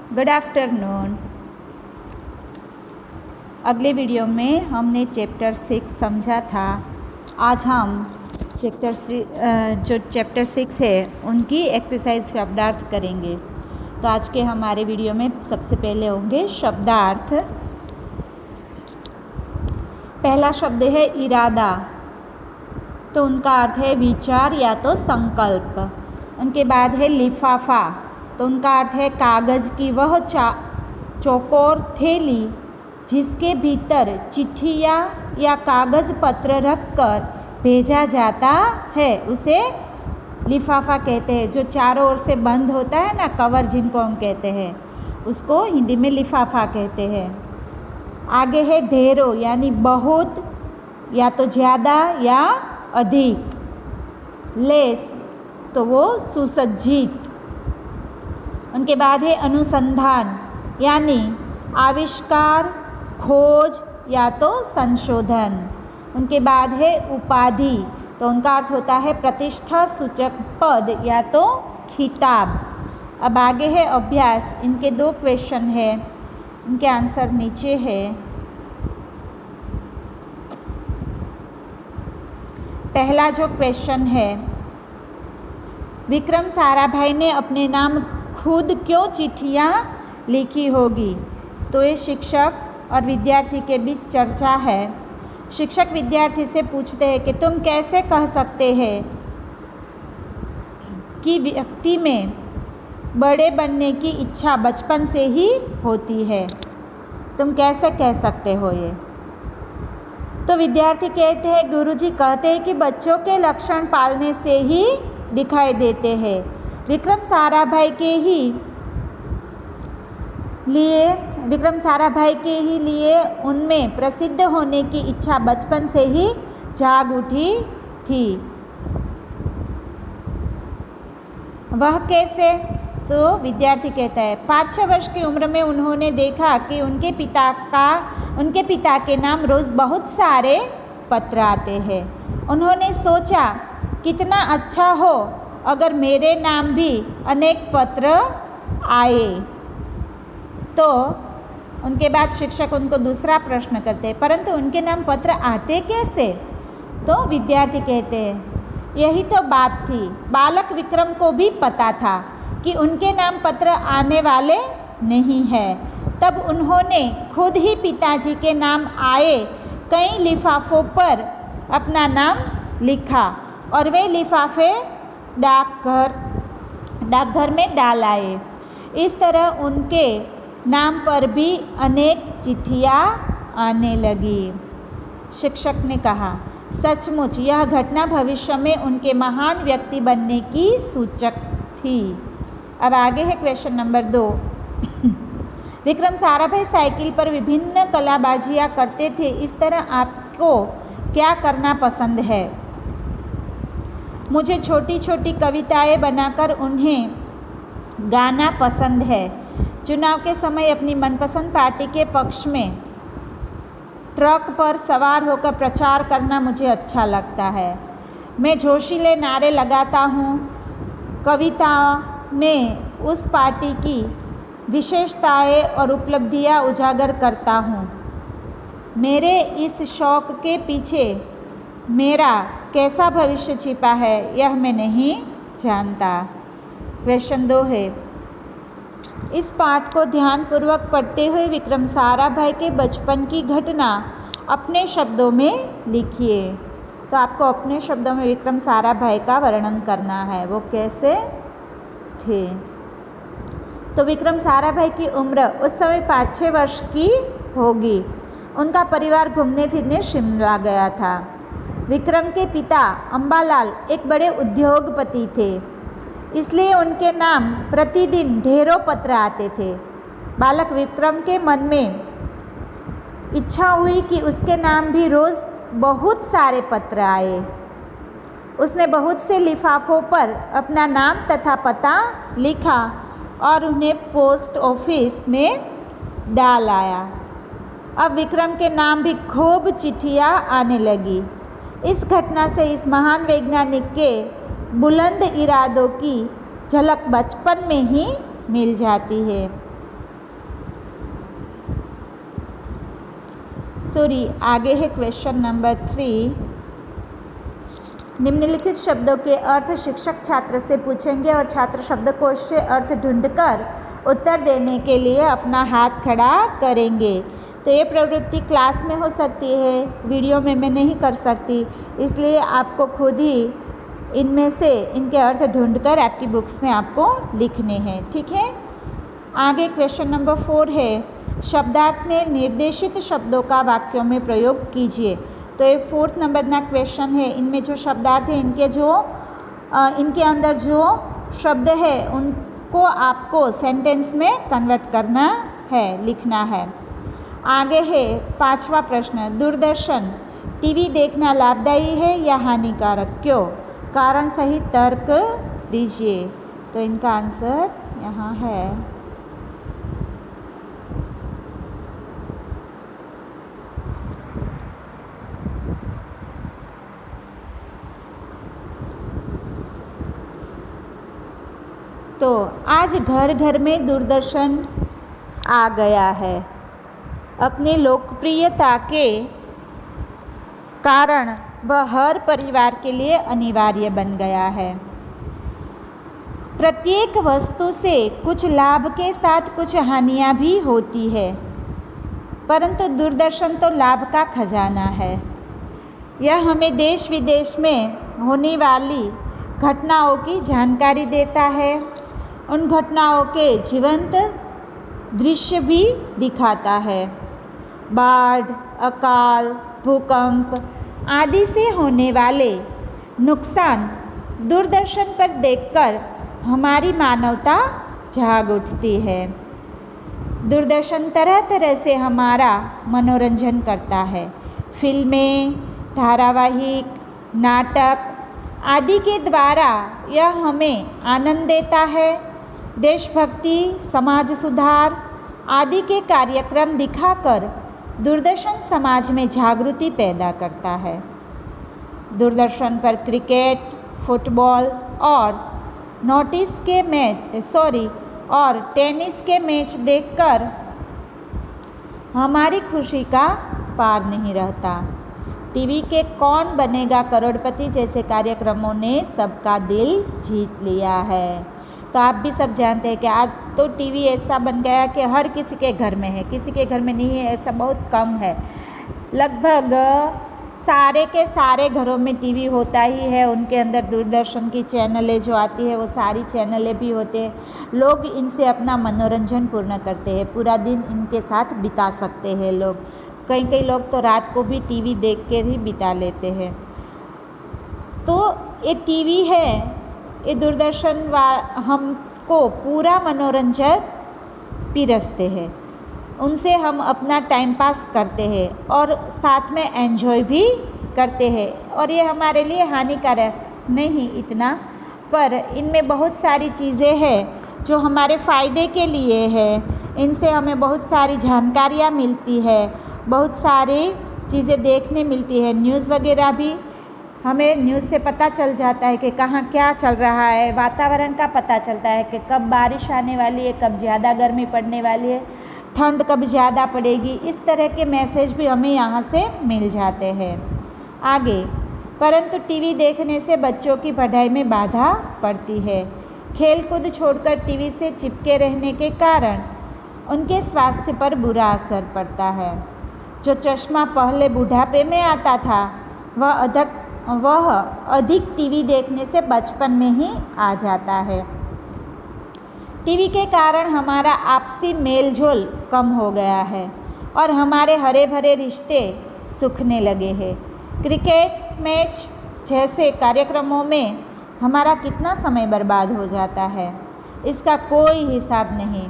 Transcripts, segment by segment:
Good afternoon. अगले video में हमने चैप्टर 6 समझा था। आज हम चैप्टर 6 है उनकी एक्सरसाइज शब्दार्थ करेंगे। तो आज के हमारे वीडियो में सबसे पहले होंगे शब्दार्थ। पहला शब्द है इरादा, तो उनका अर्थ है विचार या तो संकल्प। उनके बाद है लिफाफा, तो उनका अर्थ है कागज़ की वह चौकोर थैली जिसके भीतर चिट्ठियाँ या कागज़ पत्र रखकर भेजा जाता है, उसे लिफाफा कहते हैं। जो चारों ओर से बंद होता है ना, कवर जिनको हम कहते हैं, उसको हिंदी में लिफाफा कहते हैं। आगे है ढेरों, यानी बहुत या तो ज़्यादा या अधिक। लेस, तो वो सुसज्जित। उनके बाद है अनुसंधान, यानी आविष्कार, खोज या तो संशोधन। उनके बाद है उपाधि, तो उनका अर्थ होता है प्रतिष्ठा सूचक पद या तो खिताब। अब आगे है अभ्यास। इनके 2 क्वेश्चन है, इनके आंसर नीचे है। पहला जो क्वेश्चन है, विक्रम साराभाई ने अपने नाम खुद क्यों चिट्ठियाँ लिखी होगी? तो ये शिक्षक और विद्यार्थी के बीच चर्चा है। शिक्षक विद्यार्थी से पूछते हैं कि तुम कैसे कह सकते हैं कि व्यक्ति में बड़े बनने की इच्छा बचपन से ही होती है? तुम कैसे कह सकते हो ये? तो विद्यार्थी कहते हैं, गुरुजी कहते हैं कि बच्चों के लक्षण पालने से ही दिखाई देते हैं। विक्रम साराभाई के ही लिए उनमें प्रसिद्ध होने की इच्छा बचपन से ही जाग उठी थी। वह कैसे? तो विद्यार्थी कहता है, 5-6 वर्ष की उम्र में उन्होंने देखा कि उनके पिता के नाम रोज़ बहुत सारे पत्र आते हैं। उन्होंने सोचा कितना अच्छा हो अगर मेरे नाम भी अनेक पत्र आए। तो उनके बाद शिक्षक उनको दूसरा प्रश्न करते हैं, परंतु उनके नाम पत्र आते कैसे? तो विद्यार्थी कहते हैं, यही तो बात थी। बालक विक्रम को भी पता था कि उनके नाम पत्र आने वाले नहीं हैं। तब उन्होंने खुद ही पिताजी के नाम आए कई लिफाफों पर अपना नाम लिखा और वे लिफाफे डाकघर में डाल आए। इस तरह उनके नाम पर भी अनेक चिट्ठियाँ आने लगी। शिक्षक ने कहा, सचमुच यह घटना भविष्य में उनके महान व्यक्ति बनने की सूचक थी। अब आगे है question number 2। Vikram Sarabhai cycle पर विभिन्न कलाबाजियाँ करते थे। इस तरह आपको क्या करना पसंद है? मुझे छोटी छोटी कविताएं बनाकर उन्हें गाना पसंद है। चुनाव के समय अपनी मनपसंद पार्टी के पक्ष में ट्रक पर सवार होकर प्रचार करना मुझे अच्छा लगता है। मैं जोशीले नारे लगाता हूँ। कविता में उस पार्टी की विशेषताएं और उपलब्धियाँ उजागर करता हूँ। मेरे इस शौक के पीछे मेरा कैसा भविष्य छिपा है यह मैं नहीं जानता। क्वेश्चन 2 है, इस पाठ को ध्यानपूर्वक पढ़ते हुए विक्रम साराभाई के बचपन की घटना अपने शब्दों में लिखिए। तो आपको अपने शब्दों में विक्रम साराभाई का वर्णन करना है, वो कैसे थे। तो विक्रम साराभाई की उम्र उस समय 5-6 वर्ष की होगी। उनका परिवार घूमने फिरने शिमला गया था। विक्रम के पिता अंबालाल एक बड़े उद्योगपति थे, इसलिए उनके नाम प्रतिदिन ढेरों पत्र आते थे। बालक विक्रम के मन में इच्छा हुई कि उसके नाम भी रोज़ बहुत सारे पत्र आए। उसने बहुत से लिफाफों पर अपना नाम तथा पता लिखा और उन्हें पोस्ट ऑफिस में डाल आया। अब विक्रम के नाम भी खूब चिट्ठियाँ आने लगी। इस घटना से इस महान वैज्ञानिक के बुलंद इरादों की झलक बचपन में ही मिल जाती है। स्टोरी। आगे है क्वेश्चन नंबर 3। निम्नलिखित शब्दों के अर्थ शिक्षक छात्र से पूछेंगे और छात्र शब्दकोश से अर्थ ढूंढकर उत्तर देने के लिए अपना हाथ खड़ा करेंगे। तो ये प्रवृत्ति क्लास में हो सकती है, वीडियो में मैं नहीं कर सकती, इसलिए आपको खुद ही इनमें से इनके अर्थ ढूंढकर आपकी बुक्स में आपको लिखने हैं, ठीक है। आगे क्वेश्चन नंबर 4 है, शब्दार्थ में निर्देशित शब्दों का वाक्यों में प्रयोग कीजिए। तो ये 4th नंबर ना क्वेश्चन है। इनमें जो शब्दार्थ है इनके अंदर जो शब्द है उनको आपको सेंटेंस में कन्वर्ट करना है, लिखना है। आगे है 5वां प्रश्न, दूरदर्शन टीवी देखना लाभदायी है या हानिकारक, क्यों? कारण सहित तर्क दीजिए। तो इनका आंसर यहाँ है। तो आज घर घर में दूरदर्शन आ गया है। अपनी लोकप्रियता के कारण वह हर परिवार के लिए अनिवार्य बन गया है। प्रत्येक वस्तु से कुछ लाभ के साथ कुछ हानियाँ भी होती है, परंतु दूरदर्शन तो लाभ का खजाना है। यह हमें देश विदेश में होने वाली घटनाओं की जानकारी देता है। उन घटनाओं के जीवंत दृश्य भी दिखाता है। बाढ़, अकाल, भूकंप आदि से होने वाले नुकसान दूरदर्शन पर देखकर हमारी मानवता जाग उठती है। दूरदर्शन तरह तरह से हमारा मनोरंजन करता है। फिल्में, धारावाहिक, नाटक आदि के द्वारा यह हमें आनंद देता है। देशभक्ति, समाज सुधार आदि के कार्यक्रम दिखाकर दूरदर्शन समाज में जागृति पैदा करता है। दूरदर्शन पर क्रिकेट, फुटबॉल और टेनिस के मैच देखकर हमारी खुशी का पार नहीं रहता। टीवी के कौन बनेगा करोड़पति जैसे कार्यक्रमों ने सबका दिल जीत लिया है। तो आप भी सब जानते हैं कि आज तो टीवी ऐसा बन गया कि हर किसी के घर में है, किसी के घर में नहीं है ऐसा बहुत कम है। लगभग सारे के सारे घरों में टीवी होता ही है। उनके अंदर दूरदर्शन की चैनलें जो आती है वो सारी चैनलें भी होते हैं। लोग इनसे अपना मनोरंजन पूर्ण करते हैं, पूरा दिन इनके साथ बिता सकते हैं लोग। कई लोग तो रात को भी टीवी देख कर ही बिता लेते हैं। तो ये टीवी है, ये दूरदर्शन हमको पूरा मनोरंजन पिरसते हैं। उनसे हम अपना टाइम पास करते हैं और साथ में एंजॉय भी करते हैं। और ये हमारे लिए हानिकारक नहीं इतना, पर इनमें बहुत सारी चीज़ें हैं जो हमारे फ़ायदे के लिए है। इनसे हमें बहुत सारी जानकारियाँ मिलती है, बहुत सारी चीज़ें देखने मिलती है। न्यूज़ वगैरह भी हमें न्यूज़ से पता चल जाता है कि कहाँ क्या चल रहा है। वातावरण का पता चलता है कि कब बारिश आने वाली है, कब ज़्यादा गर्मी पड़ने वाली है, ठंड कब ज़्यादा पड़ेगी। इस तरह के मैसेज भी हमें यहाँ से मिल जाते हैं। आगे, परंतु टीवी देखने से बच्चों की पढ़ाई में बाधा पड़ती है। खेलकूद छोड़कर टीवी से चिपके रहने के कारण उनके स्वास्थ्य पर बुरा असर पड़ता है। जो चश्मा पहले बुढ़ापे में आता था वह अधिक टीवी देखने से बचपन में ही आ जाता है। टीवी के कारण हमारा आपसी मेलजोल कम हो गया है और हमारे हरे भरे रिश्ते सूखने लगे हैं। क्रिकेट मैच जैसे कार्यक्रमों में हमारा कितना समय बर्बाद हो जाता है, इसका कोई हिसाब नहीं।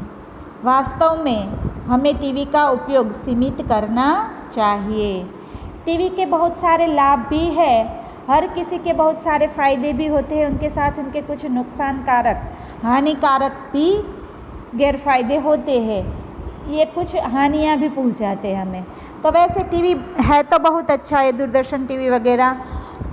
वास्तव में हमें टीवी का उपयोग सीमित करना चाहिए। टीवी के बहुत सारे लाभ भी है, हर किसी के बहुत सारे फ़ायदे भी होते हैं, उनके साथ उनके कुछ नुकसानकारक, हानिकारक भी गैरफ़ायदे होते हैं। ये कुछ हानियाँ भी पहुँचाते हैं हमें। तो वैसे टीवी है तो बहुत अच्छा है, दूरदर्शन टीवी वगैरह,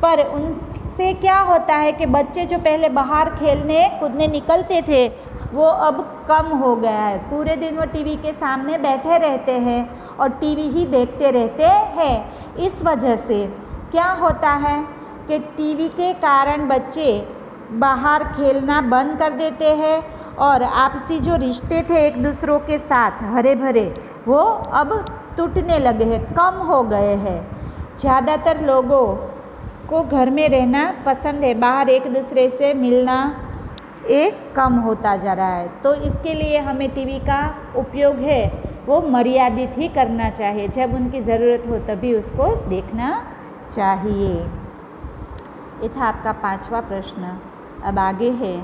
पर उनसे क्या होता है कि बच्चे जो पहले बाहर खेलने कूदने निकलते थे, वो अब कम हो गया है। पूरे दिन वो टीवी के सामने बैठे रहते हैं और टीवी ही देखते रहते हैं। इस वजह से क्या होता है कि टीवी के कारण बच्चे बाहर खेलना बंद कर देते हैं और आपसी जो रिश्ते थे एक दूसरों के साथ हरे भरे, वो अब टूटने लगे हैं, कम हो गए हैं। ज़्यादातर लोगों को घर में रहना पसंद है, बाहर एक दूसरे से मिलना एक कम होता जा रहा है। तो इसके लिए हमें टीवी का उपयोग है वो मर्यादित ही करना चाहिए। जब उनकी ज़रूरत हो तभी उसको देखना चाहिए। ये था आपका 5वां प्रश्न। अब आगे है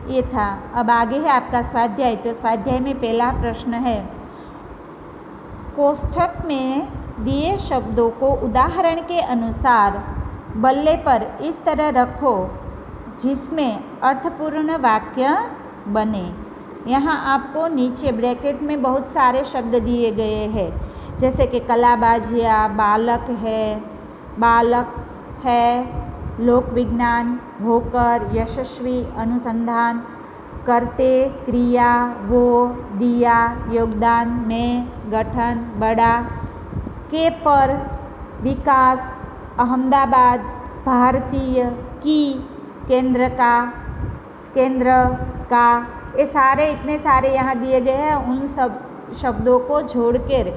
ये था। अब आगे है आपका स्वाध्याय। तो स्वाध्याय में पहला प्रश्न है, कोष्ठक में दिए शब्दों को उदाहरण के अनुसार बल्ले पर इस तरह रखो जिसमें अर्थपूर्ण वाक्य बने। यहाँ आपको नीचे ब्रैकेट में बहुत सारे शब्द दिए गए हैं, जैसे कि कलाबाजिया, बालक है, लोक विज्ञान, होकर, यशस्वी, अनुसंधान, करते, क्रिया, वो, दिया, योगदान, में, गठन, बड़ा, के पर, विकास, अहमदाबाद, भारतीय, की, केंद्र का, ये सारे इतने सारे यहाँ दिए गए हैं। उन सब शब्दों को जोड़कर,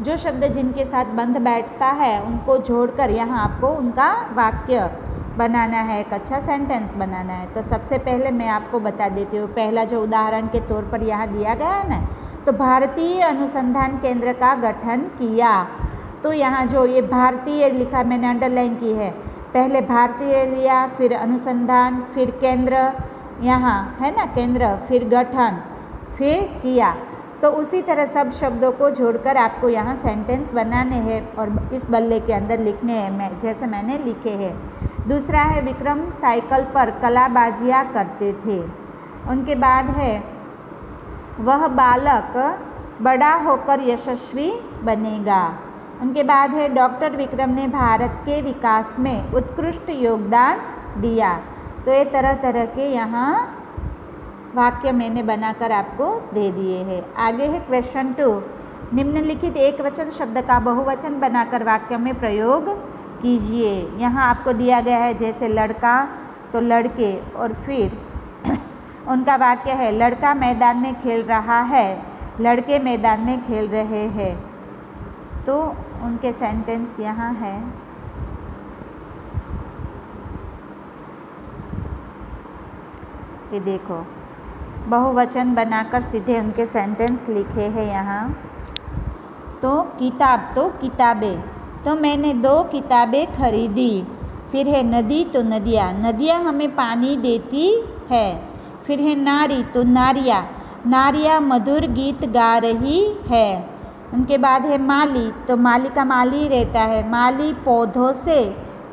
जो शब्द जिनके साथ बंध बैठता है उनको जोड़कर यहाँ आपको उनका वाक्य बनाना है, एक अच्छा सेंटेंस बनाना है। तो सबसे पहले मैं आपको बता देती हूँ, पहला जो उदाहरण के तौर पर यहाँ दिया गया है ना, तो भारतीय अनुसंधान केंद्र का गठन किया। तो यहाँ जो ये भारतीय लिखा मैंने अंडरलाइन की है, पहले भारतीय लिया, फिर अनुसंधान, फिर केंद्र, यहाँ है ना केंद्र, फिर गठन, फिर किया। तो उसी तरह सब शब्दों को जोड़कर आपको यहाँ सेंटेंस बनाने हैं और इस बल्ले के अंदर लिखने हैं जैसे मैंने लिखे हैं। दूसरा है, विक्रम साइकिल पर कलाबाजियाँ करते थे। उनके बाद है, वह बालक बड़ा होकर यशस्वी बनेगा। उनके बाद है, डॉक्टर विक्रम ने भारत के विकास में उत्कृष्ट योगदान दिया। तो ये तरह तरह के यहाँ वाक्य मैंने बनाकर आपको दे दिए हैं। आगे है क्वेश्चन 2, निम्नलिखित एक वचन शब्द का बहुवचन बनाकर वाक्य में प्रयोग कीजिए। यहाँ आपको दिया गया है जैसे लड़का तो लड़के, और फिर उनका वाक्य है, लड़का मैदान में खेल रहा है, लड़के मैदान में खेल रहे हैं। तो उनके सेंटेंस यहाँ है, ये देखो बहुवचन बनाकर सीधे उनके सेंटेंस लिखे हैं यहाँ। तो किताब तो किताबें, तो मैंने 2 किताबें खरीदी। फिर है नदी तो नदियाँ, नदियाँ हमें पानी देती है। फिर है नारी तो नारियाँ मधुर गीत गा रही है। उनके बाद है माली, तो माली का माली रहता है, माली पौधों से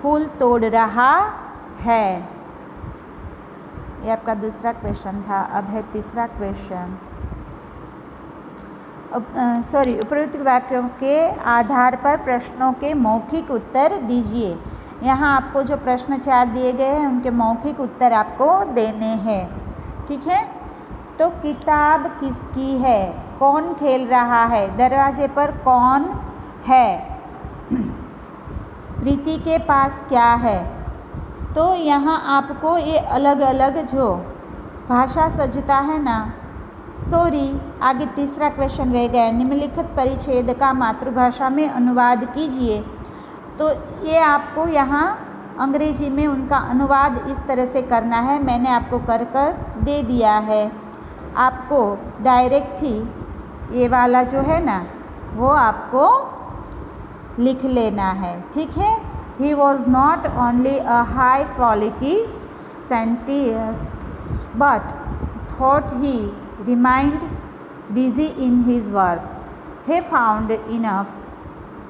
फूल तोड़ रहा है। ये आपका दूसरा क्वेश्चन था। अब है तीसरा क्वेश्चन। उपरोक्त वाक्यों के आधार पर प्रश्नों के मौखिक उत्तर दीजिए। यहाँ आपको जो प्रश्न 4 दिए गए हैं उनके मौखिक उत्तर आपको देने हैं, ठीक है। तो किताब किसकी है, कौन खेल रहा है, दरवाजे पर कौन है, प्रीति के पास क्या है। तो यहाँ आपको ये अलग अलग जो भाषा सज्जता है ना, आगे तीसरा क्वेश्चन रह गया, निम्नलिखित परिच्छेद का मातृभाषा में अनुवाद कीजिए। तो ये आपको यहाँ अंग्रेजी में उनका अनुवाद इस तरह से करना है, मैंने आपको कर दे दिया है। आपको डायरेक्ट ही ये वाला जो है ना वो आपको लिख लेना है, ठीक है। He was not only a high quality scientist but thought he remained busy in his work. He found enough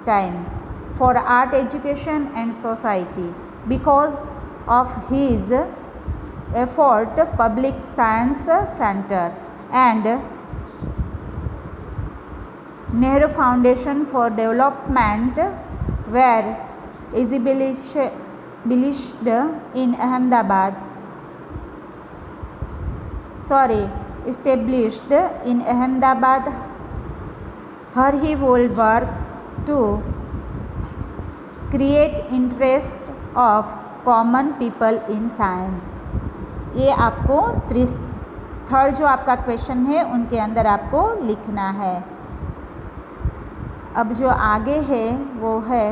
time for art education and society. Because of his effort, Public Science Center and Nehru Foundation for Development were established in Ahmedabad. Established in Ahmedabad, her whole work to create interest of common people in science. ये आपको third जो आपका question है उनके अंदर आपको लिखना है। अब जो आगे है वो है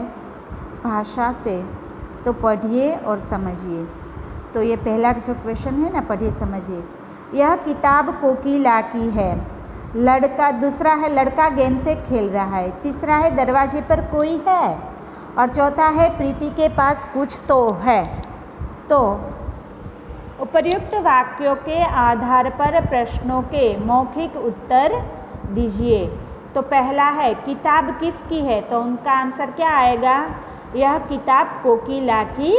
भाषा से, तो पढ़िए और समझिए। तो ये पहला जो क्वेश्चन है ना, पढ़िए समझिए। यह किताब कोकिला की है। लड़का, दूसरा है लड़का गेंद से खेल रहा है। तीसरा है दरवाजे पर कोई है। और चौथा है प्रीति के पास कुछ तो है। तो उपर्युक्त वाक्यों के आधार पर प्रश्नों के मौखिक उत्तर दीजिए। तो पहला है किताब किसकी है, तो उनका आंसर क्या आएगा, यह किताब कोकिला की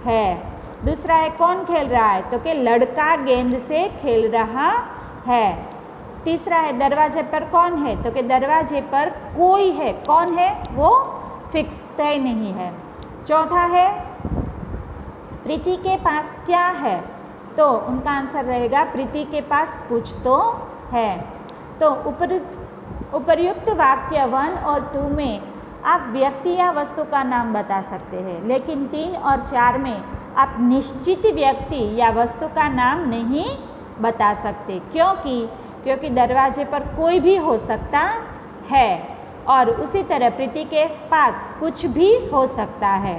है। दूसरा है कौन खेल रहा है, तो कि लड़का गेंद से खेल रहा है। तीसरा है दरवाजे पर कौन है, तो कि दरवाजे पर कोई है। कौन है वो फिक्स तय नहीं है। चौथा है प्रीति के पास क्या है, तो उनका आंसर रहेगा प्रीति के पास कुछ तो है। तो उपर्युक्त वाक्य 1 और 2 में आप व्यक्ति या वस्तु का नाम बता सकते हैं, लेकिन 3 और 4 में आप निश्चित व्यक्ति या वस्तु का नाम नहीं बता सकते। क्योंकि दरवाजे पर कोई भी हो सकता है और उसी तरह प्रीति के पास कुछ भी हो सकता है।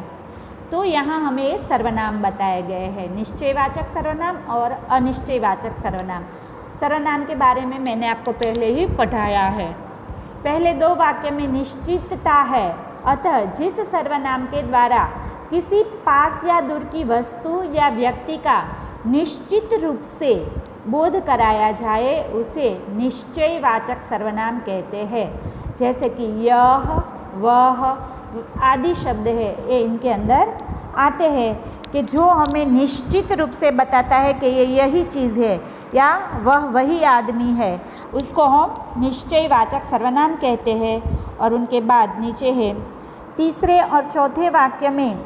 तो यहाँ हमें सर्वनाम बताए गए हैं, निश्चयवाचक सर्वनाम और अनिश्चयवाचक सर्वनाम। सर्वनाम के बारे में मैंने आपको पहले ही पढ़ाया है। पहले 2 वाक्य में निश्चितता है, अतः जिस सर्वनाम के द्वारा किसी पास या दूर की वस्तु या व्यक्ति का निश्चित रूप से बोध कराया जाए उसे निश्चयवाचक सर्वनाम कहते हैं। जैसे कि यह, वह आदि शब्द है, ये इनके अंदर आते हैं कि जो हमें निश्चित रूप से बताता है कि ये यही चीज़ है या वह वही आदमी है, उसको हम निश्चयवाचक सर्वनाम कहते हैं। और उनके बाद नीचे है तीसरे और चौथे वाक्य में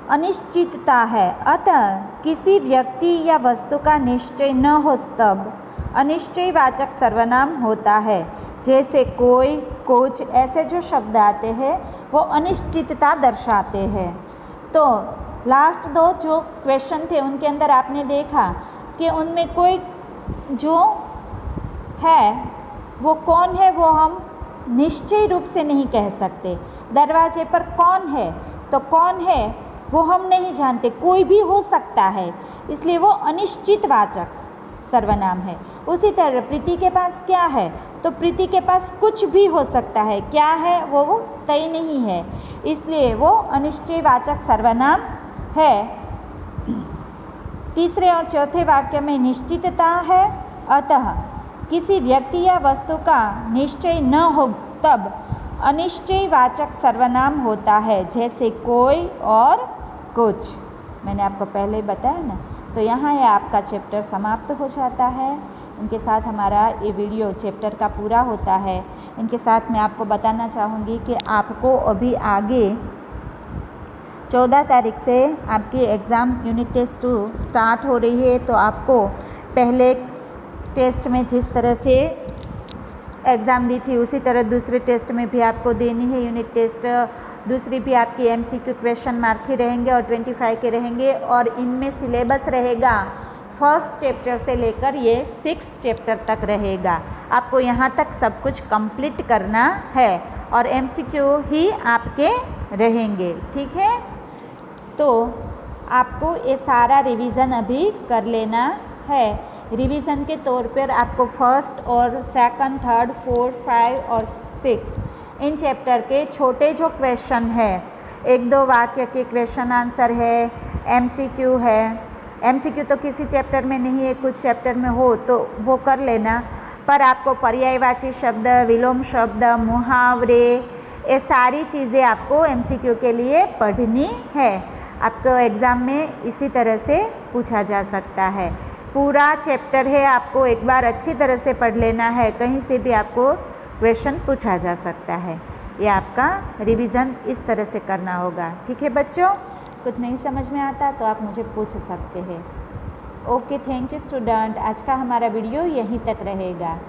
अनिश्चितता है, अतः किसी व्यक्ति या वस्तु का निश्चय न हो तब अनिश्चयवाचक सर्वनाम होता है। जैसे कोई, कुछ, ऐसे जो शब्द आते हैं वो अनिश्चितता दर्शाते हैं। तो लास्ट 2 जो क्वेश्चन थे उनके अंदर आपने देखा कि उनमें कोई जो है वो कौन है वो हम निश्चय रूप से नहीं कह सकते। दरवाजे पर कौन है, तो कौन है वो हम नहीं जानते, कोई भी हो सकता है, इसलिए वो अनिश्चितवाचक सर्वनाम है। उसी तरह प्रीति के पास क्या है, तो प्रीति के पास कुछ भी हो सकता है, क्या है वो तय नहीं है, इसलिए वो अनिश्चयवाचक सर्वनाम है। तीसरे और चौथे वाक्य में निश्चितता है, अतः किसी व्यक्ति या वस्तु का निश्चय न हो तब अनिश्चयवाचक सर्वनाम होता है। जैसे कोई और कुछ, मैंने आपको पहले ही बताया ना। तो यहाँ ये आपका चैप्टर समाप्त हो जाता है। इनके साथ हमारा ये वीडियो चैप्टर का पूरा होता है। इनके साथ मैं आपको बताना चाहूँगी कि आपको अभी आगे 14 तारीख से आपकी एग्ज़ाम यूनिट टेस्ट 2 स्टार्ट हो रही है। तो आपको पहले टेस्ट में जिस तरह से एग्ज़ाम दी थी उसी तरह दूसरे टेस्ट में भी आपको देनी है यूनिट टेस्ट। दूसरी भी आपकी MCQ क्वेश्चन मार्क के रहेंगे और 25 के रहेंगे। और इनमें सिलेबस रहेगा फर्स्ट चैप्टर से लेकर ये 6 चैप्टर तक रहेगा। आपको यहाँ तक सब कुछ कंप्लीट करना है और MCQ ही आपके रहेंगे, ठीक है। तो आपको ये सारा रिवीज़न अभी कर लेना है। रिवीज़न के तौर पर आपको फर्स्ट और सेकंड, थर्ड, फोर्थ, 5 और 6 इन चैप्टर के छोटे जो क्वेश्चन है, 1-2 वाक्य के क्वेश्चन आंसर है, MCQ है। MCQ तो किसी चैप्टर में नहीं है, कुछ चैप्टर में हो तो वो कर लेना। पर आपको पर्यायवाची शब्द, विलोम शब्द, मुहावरे, ये सारी चीज़ें आपको MCQ के लिए पढ़नी है। आपको एग्ज़ाम में इसी तरह से पूछा जा सकता है। पूरा चैप्टर है, आपको एक बार अच्छी तरह से पढ़ लेना है, कहीं से भी आपको क्वेश्चन पूछा जा सकता है। ये आपका रिवीजन इस तरह से करना होगा, ठीक है बच्चों। कुछ नहीं समझ में आता तो आप मुझे पूछ सकते हैं। Okay, thank you student. आज का हमारा वीडियो यहीं तक रहेगा।